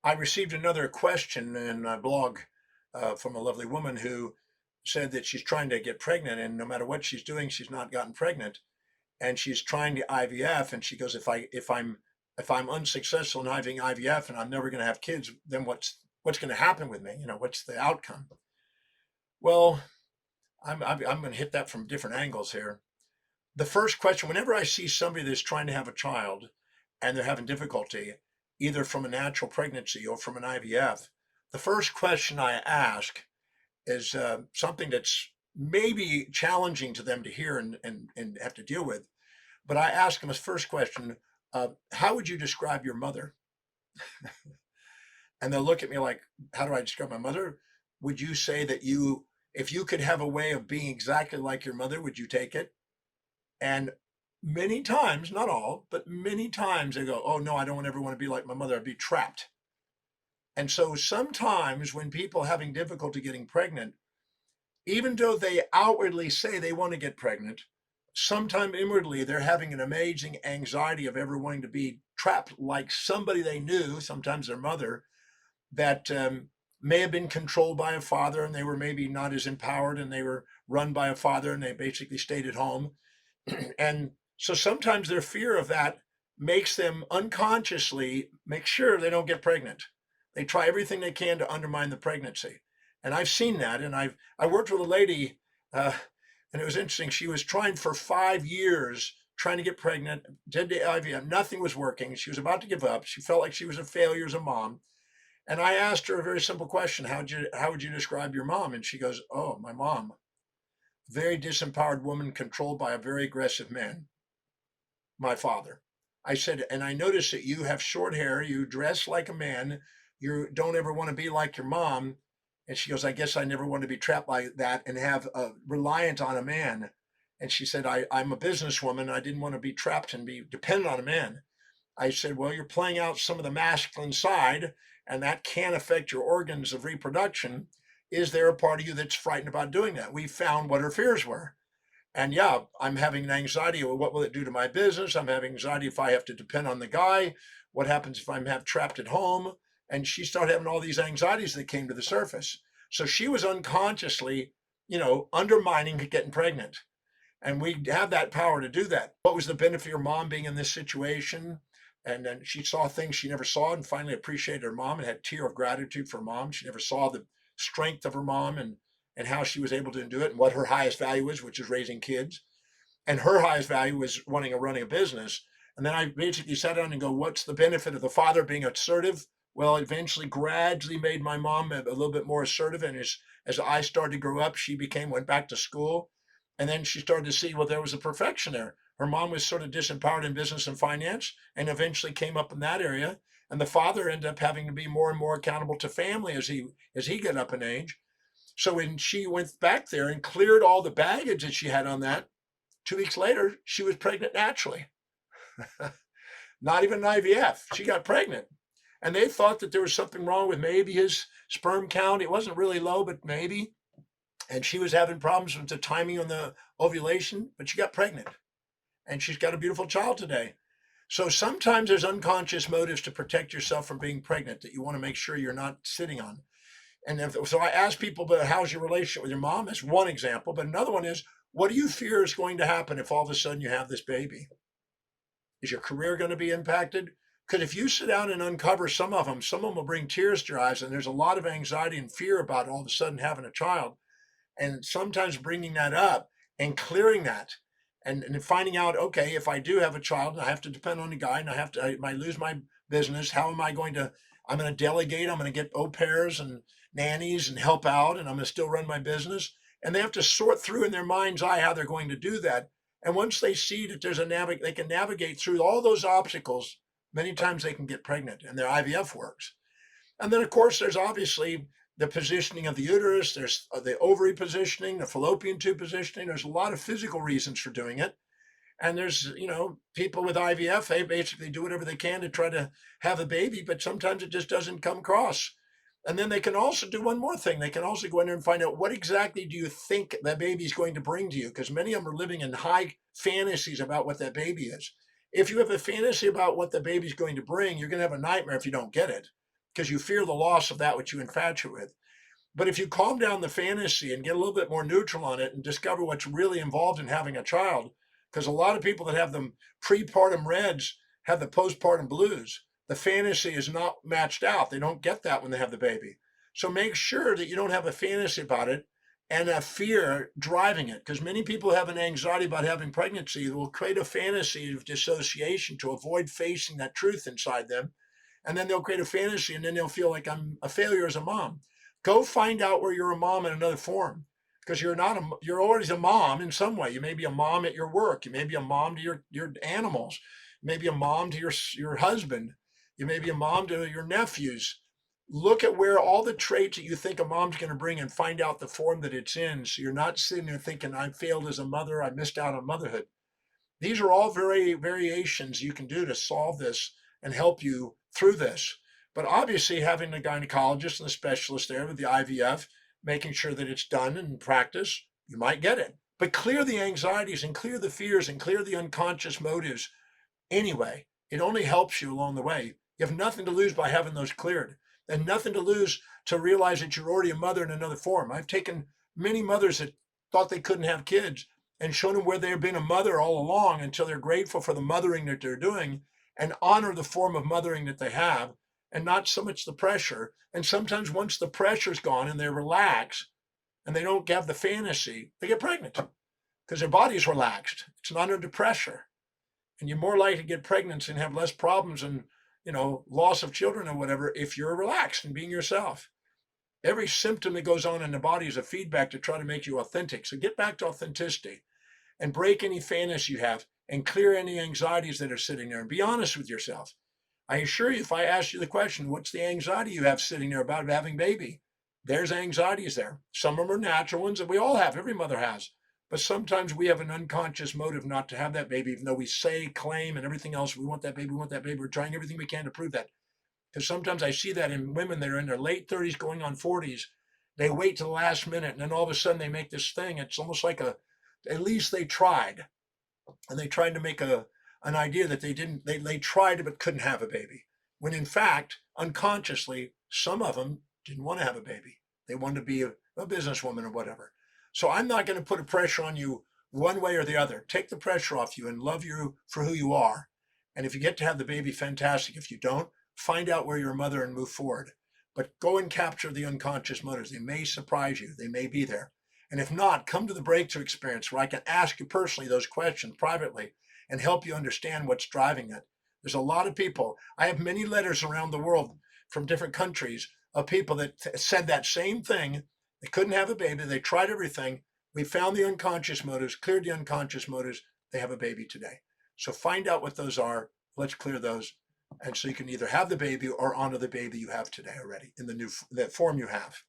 I received another question in a blog from a lovely woman who said that she's trying to get pregnant, and no matter what she's doing, she's not gotten pregnant, and she's trying the IVF. And she goes, if I'm unsuccessful in having IVF and I'm never going to have kids, then what's going to happen with me? What's the outcome? Well, I'm going to hit that from different angles here. The first question, whenever I see somebody that's trying to have a child and they're having difficulty, either from a natural pregnancy or from an IVF, the first question I ask is something that's maybe challenging to them to hear and have to deal with. But I ask them as first question, how would you describe your mother? And they'll look at me like, how do I describe my mother? Would you say that if you could have a way of being exactly like your mother, would you take it? And many times, not all, but many times they go, oh no, I don't ever want to be like my mother. I'd be trapped. And so sometimes when people are having difficulty getting pregnant, even though they outwardly say they want to get pregnant, sometime inwardly they're having an amazing anxiety of ever wanting to be trapped like somebody they knew, sometimes their mother, that may have been controlled by a father, and they were maybe not as empowered, and they were run by a father and they basically stayed at home. And so sometimes their fear of that makes them unconsciously make sure they don't get pregnant. They try everything they can to undermine the pregnancy. And I've seen that. And I worked with a lady, and it was interesting. She was trying for 5 years, trying to get pregnant, did the IVF, nothing was working. She was about to give up. She felt like she was a failure as a mom. And I asked her a very simple question: how would you describe your mom? And she goes, "Oh, my mom, very disempowered woman controlled by a very aggressive man, my father." I said, and I noticed that you have short hair, you dress like a man, you don't ever want to be like your mom. And she goes, I guess I never want to be trapped like that and have reliant on a man. And she said, I'm a businesswoman. I didn't want to be trapped and be dependent on a man. I said, well, you're playing out some of the masculine side, and that can affect your organs of reproduction. Is there a part of you that's frightened about doing that? We found what her fears were. And yeah, I'm having an anxiety. Well, what will it do to my business? I'm having anxiety if I have to depend on the guy. What happens if I'm trapped at home? And she started having all these anxieties that came to the surface. So she was unconsciously, undermining getting pregnant. And we have that power to do that. What was the benefit of your mom being in this situation? And then she saw things she never saw and finally appreciated her mom and had a tear of gratitude for mom. She never saw the strength of her mom and how she was able to do it and what her highest value is, which is raising kids. And her highest value was running a business. And then I basically sat down and go, what's the benefit of the father being assertive? Well, eventually gradually made my mom a little bit more assertive. And as I started to grow up, she went back to school. And then she started to see, well, there was a perfection there. Her mom was sort of disempowered in business and finance and eventually came up in that area. And the father ended up having to be more and more accountable to family as he got up in age. So when she went back there and cleared all the baggage that she had on that, 2 weeks later, she was pregnant naturally. Not even an IVF. She got pregnant. And they thought that there was something wrong with maybe his sperm count. It wasn't really low, but maybe. And she was having problems with the timing on the ovulation, but she got pregnant. And she's got a beautiful child today. So sometimes there's unconscious motives to protect yourself from being pregnant that you want to make sure you're not sitting on. And so I ask people, but how's your relationship with your mom? That's one example. But another one is, what do you fear is going to happen if all of a sudden you have this baby? Is your career going to be impacted? Because if you sit down and uncover some of them will bring tears to your eyes. And there's a lot of anxiety and fear about all of a sudden having a child. And sometimes bringing that up and clearing that and finding out, okay, if I do have a child and I have to depend on a guy and I might lose my business, how am I going to, I'm going to delegate, I'm going to get au pairs and nannies and help out, and I'm going to still run my business. And they have to sort through in their mind's eye how they're going to do that. And once they see that they can navigate through all those obstacles, many times they can get pregnant and their IVF works. And then, of course, there's obviously the positioning of the uterus, there's the ovary positioning, the fallopian tube positioning. There's a lot of physical reasons for doing it. And there's, people with IVF, they basically do whatever they can to try to have a baby, but sometimes it just doesn't come across. And then they can also do one more thing. They can also go in there and find out what exactly do you think that baby is going to bring to you? Because many of them are living in high fantasies about what that baby is. If you have a fantasy about what the baby's going to bring, you're going to have a nightmare if you don't get it. because you fear the loss of that which you infatuate with. But if you calm down the fantasy and get a little bit more neutral on it and discover what's really involved in having a child, because a lot of people that have the prepartum reds have the postpartum blues. The fantasy is not matched out. They don't get that when they have the baby. So make sure that you don't have a fantasy about it and a fear driving it, because many people have an anxiety about having pregnancy that will create a fantasy of dissociation to avoid facing that truth inside them. And then they'll create a fantasy and then they'll feel like I'm a failure as a mom. Go find out where you're a mom in another form, because you're always a mom in some way. You may be a mom at your work. You may be a mom to your animals. You may be a mom to your husband. You may be a mom to your nephews. Look at where all the traits that you think a mom's going to bring and find out the form that it's in. So you're not sitting there thinking, I failed as a mother. I missed out on motherhood. These are all variations you can do to solve this and help you through this. But obviously, having a gynecologist and a specialist there with the IVF, making sure that it's done in practice, you might get it. But clear the anxieties and clear the fears and clear the unconscious motives anyway. It only helps you along the way. You have nothing to lose by having those cleared, and nothing to lose to realize that you're already a mother in another form. I've taken many mothers that thought they couldn't have kids and shown them where they've been a mother all along until they're grateful for the mothering that they're doing and honor the form of mothering that they have and not so much the pressure. And sometimes once the pressure's gone and they relax and they don't have the fantasy, they get pregnant because their body's relaxed. It's not under pressure. And you're more likely to get pregnant and have less problems and, loss of children or whatever if you're relaxed and being yourself. Every symptom that goes on in the body is a feedback to try to make you authentic. So get back to authenticity and break any fantasy you have and clear any anxieties that are sitting there and be honest with yourself. I assure you, if I ask you the question, what's the anxiety you have sitting there about having baby? There's anxieties there. Some of them are natural ones that we all have, every mother has. But sometimes we have an unconscious motive not to have that baby, even though we say, claim, and everything else, we want that baby, we want that baby. We're trying everything we can to prove that. Because sometimes I see that in women that are in their late 30s going on 40s. They wait to the last minute, and then all of a sudden they make this thing. It's almost like at least they tried. And they tried to make an idea that they tried but couldn't have a baby. When in fact, unconsciously, some of them didn't want to have a baby. They wanted to be a businesswoman or whatever. So I'm not going to put a pressure on you one way or the other. Take the pressure off you and love you for who you are. And if you get to have the baby, fantastic. If you don't, find out where you're a mother and move forward. But go and capture the unconscious motives. They may surprise you. They may be there. And if not, come to the breakthrough experience where I can ask you personally those questions privately and help you understand what's driving it. There's a lot of people. I have many letters around the world from different countries of people that said that same thing. They couldn't have a baby. They tried everything. We found the unconscious motives, cleared the unconscious motives. They have a baby today. So find out what those are. Let's clear those. And so you can either have the baby or honor the baby you have today already in the form you have.